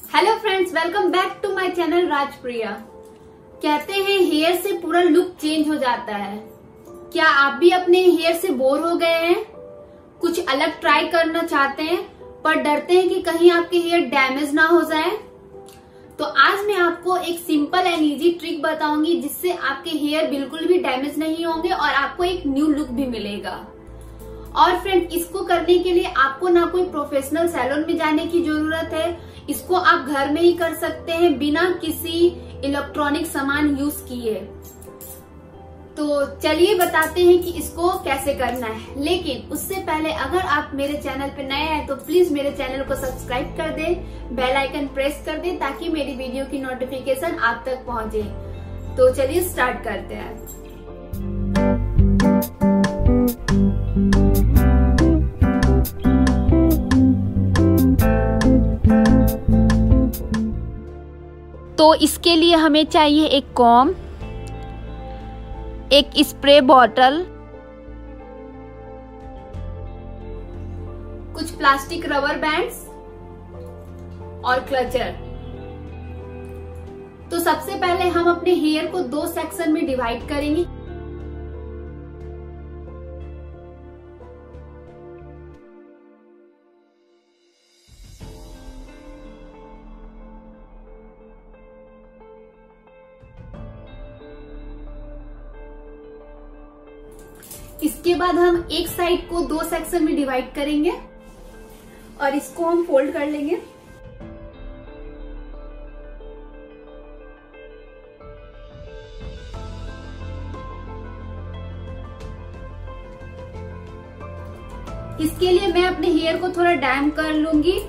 Hello friends, welcome back to my channel Rajpriya. कहते हैं hair से पूरा लुक चेंज हो जाता है। क्या आप भी अपने हेयर से बोर हो गए हैं? कुछ अलग ट्राई करना चाहते हैं पर डरते हैं कि कहीं आपके हेयर डैमेज ना हो जाए? तो आज मैं आपको एक सिंपल एंड इजी ट्रिक बताऊंगी जिससे आपके हेयर बिल्कुल भी डैमेज नहीं होंगे और आपको एक न्यू लुक भी मिलेगा। और फ्रेंड, इसको करने के लिए आपको ना कोई प्रोफेशनल सैलून में जाने की जरूरत है। इसको आप घर में ही कर सकते हैं बिना किसी इलेक्ट्रॉनिक सामान यूज किए। तो चलिए बताते हैं कि इसको कैसे करना है। लेकिन उससे पहले अगर आप मेरे चैनल पे नए हैं तो प्लीज मेरे चैनल को सब्सक्राइब कर दें, बेल आइकन प्रेस कर दें ताकि मेरी वीडियो की नोटिफिकेशन आप तक पहुंचे। तो चलिए स्टार्ट करते हैं। तो इसके लिए हमें चाहिए एक कॉम्ब, एक स्प्रे बॉटल, कुछ प्लास्टिक रबर बैंड्स और क्लचर। तो सबसे पहले हम अपने हेयर को 2 सेक्शन में डिवाइड करेंगे। इसके बाद हम एक साइड को 2 सेक्शन में डिवाइड करेंगे और इसको हम फोल्ड कर लेंगे। इसके लिए मैं अपने हेयर को थोड़ा डैम्प कर लूंगी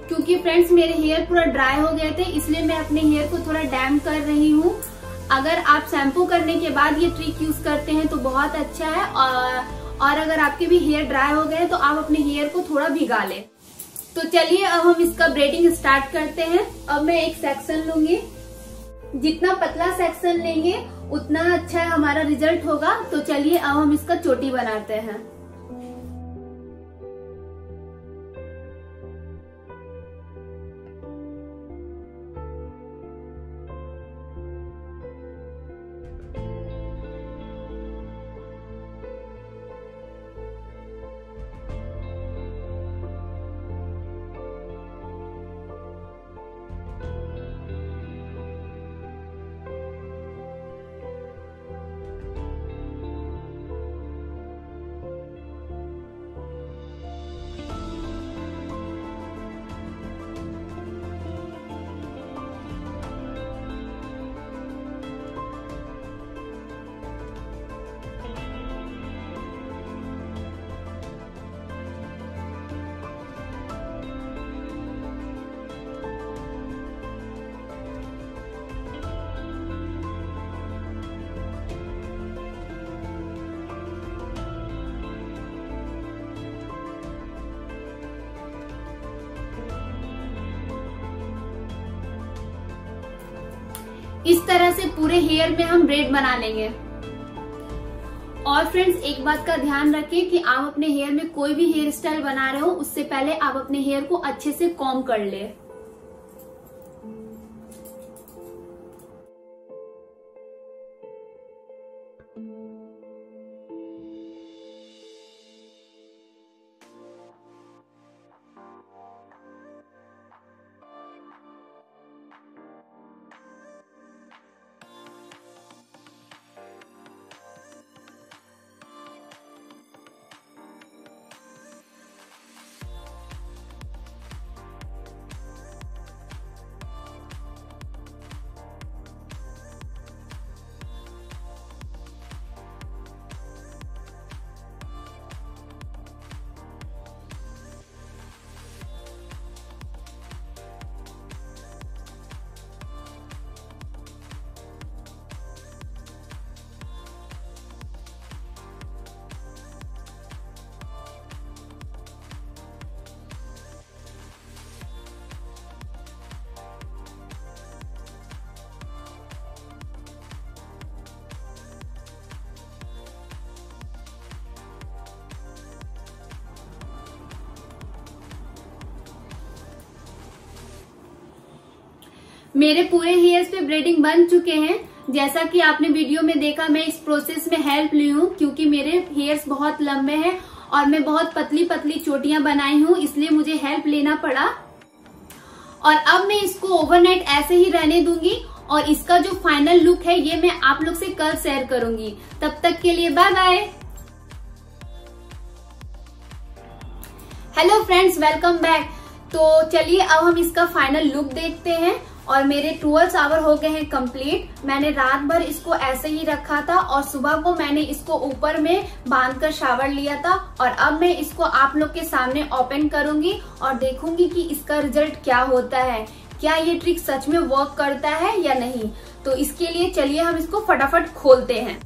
क्योंकि फ्रेंड्स मेरे हेयर पूरा ड्राई हो गए थे, इसलिए मैं अपने हेयर को थोड़ा डैम्प कर रही हूँ। अगर आप शैम्पू करने के बाद ये ट्रिक यूज करते हैं तो बहुत अच्छा है, और अगर आपके भी हेयर ड्राई हो गए तो आप अपने हेयर को थोड़ा भिगा लें। तो चलिए अब हम इसका ब्रेडिंग स्टार्ट करते हैं। अब मैं एक सेक्शन लूंगी। जितना पतला सेक्शन लेंगे उतना अच्छा हमारा रिजल्ट होगा। तो चलिए अब हम इसका चोटी बनाते हैं। इस तरह से पूरे हेयर में हम ब्रेड बना लेंगे। और फ्रेंड्स, एक बात का ध्यान रखें कि आप अपने हेयर में कोई भी हेयर स्टाइल बना रहे हो उससे पहले आप अपने हेयर को अच्छे से कॉम्ब कर ले। मेरे पूरे हेयर्स पे ब्रेडिंग बन चुके हैं। जैसा कि आपने वीडियो में देखा, मैं इस प्रोसेस में हेल्प ली हूँ क्योंकि मेरे हेयर्स बहुत लंबे हैं और मैं बहुत पतली पतली चोटियां बनाई हूँ, इसलिए मुझे हेल्प लेना पड़ा। और अब मैं इसको ओवरनाइट ऐसे ही रहने दूंगी और इसका जो फाइनल लुक है ये मैं आप लोग से कल शेयर करूंगी। तब तक के लिए bye bye. Hello friends, welcome back. तो चलिए अब हम इसका फाइनल लुक देखते हैं। और मेरे 12 आवर हो गए हैं कंप्लीट। मैंने रात भर इसको ऐसे ही रखा था और सुबह को मैंने इसको ऊपर में बांधकर शावर लिया था। और अब मैं इसको आप लोग के सामने ओपन करूंगी और देखूंगी कि इसका रिजल्ट क्या होता है, क्या ये ट्रिक सच में वर्क करता है या नहीं। तो इसके लिए चलिए हम इसको फटाफट खोलते हैं।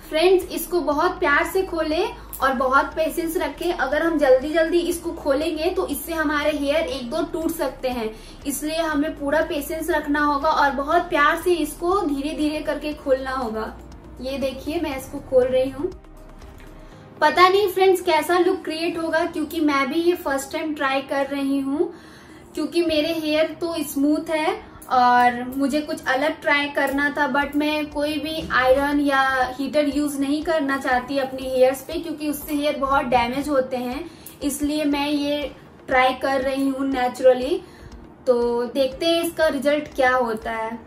फ्रेंड्स, इसको बहुत प्यार से खोलें और बहुत पेशेंस रखें। अगर हम जल्दी जल्दी इसको खोलेंगे तो इससे हमारे हेयर एक दो टूट सकते हैं, इसलिए हमें पूरा पेशेंस रखना होगा और बहुत प्यार से इसको धीरे धीरे करके खोलना होगा। ये देखिए, मैं इसको खोल रही हूँ। पता नहीं फ्रेंड्स कैसा लुक क्रिएट होगा, क्योंकि मैं भी ये फर्स्ट टाइम ट्राई कर रही हूँ। क्योंकि मेरे हेयर तो स्मूथ है और मुझे कुछ अलग ट्राई करना था, बट मैं कोई भी आयरन या हीटर यूज नहीं करना चाहती अपने हेयर्स पे, क्योंकि उससे हेयर बहुत डैमेज होते हैं। इसलिए मैं ये ट्राई कर रही हूँ नेचुरली। तो देखते हैं इसका रिजल्ट क्या होता है।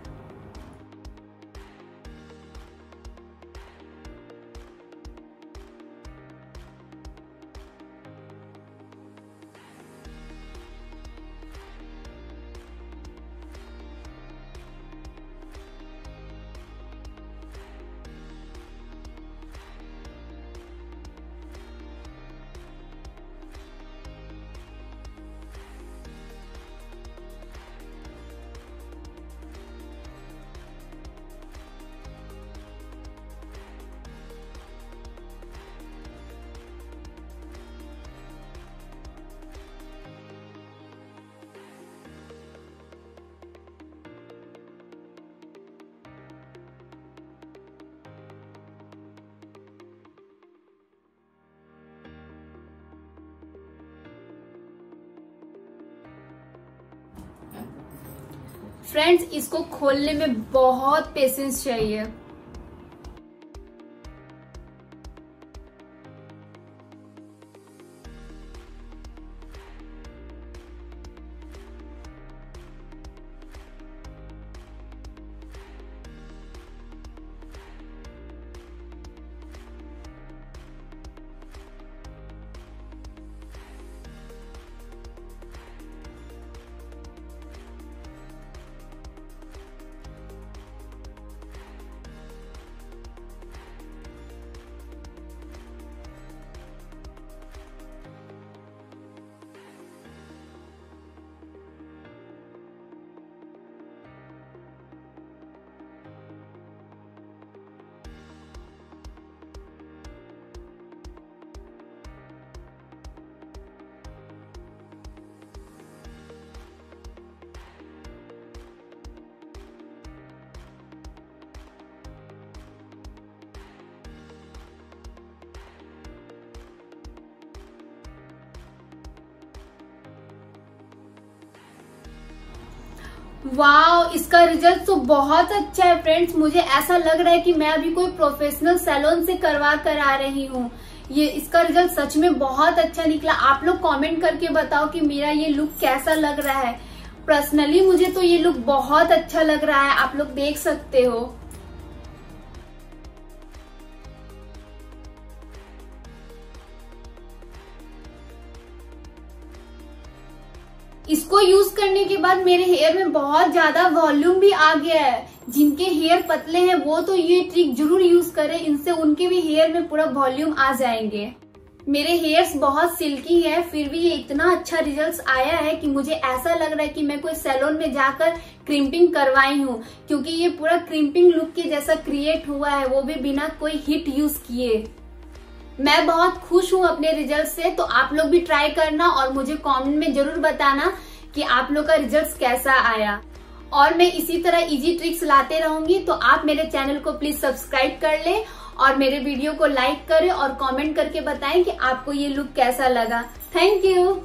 फ्रेंड्स, इसको खोलने में बहुत पेशेंस चाहिए। वाओ, इसका रिजल्ट तो बहुत अच्छा है फ्रेंड्स। मुझे ऐसा लग रहा है कि मैं अभी कोई प्रोफेशनल सैलून से करवा कर आ रही हूँ। ये इसका रिजल्ट सच में बहुत अच्छा निकला। आप लोग कमेंट करके बताओ कि मेरा ये लुक कैसा लग रहा है। पर्सनली मुझे तो ये लुक बहुत अच्छा लग रहा है, आप लोग देख सकते हो। इसको यूज करने के बाद मेरे हेयर में बहुत ज्यादा वॉल्यूम भी आ गया है। जिनके हेयर पतले हैं वो तो ये ट्रिक जरूर यूज करें, इनसे उनके भी हेयर में पूरा वॉल्यूम आ जाएंगे। मेरे हेयर्स बहुत सिल्की है, फिर भी ये इतना अच्छा रिजल्ट्स आया है कि मुझे ऐसा लग रहा है कि मैं कोई सैलून में जाकर क्रिम्पिंग करवाई हूँ, क्योंकि ये पूरा क्रिम्पिंग लुक के जैसा क्रिएट हुआ है, वो भी बिना कोई हिट यूज किए। मैं बहुत खुश हूँ अपने रिजल्ट से। तो आप लोग भी ट्राई करना और मुझे कमेंट में जरूर बताना कि आप लोग का रिजल्ट कैसा आया। और मैं इसी तरह इजी ट्रिक्स लाते रहूंगी, तो आप मेरे चैनल को प्लीज सब्सक्राइब कर ले और मेरे वीडियो को लाइक करें और कमेंट करके बताएं कि आपको ये लुक कैसा लगा। Thank you.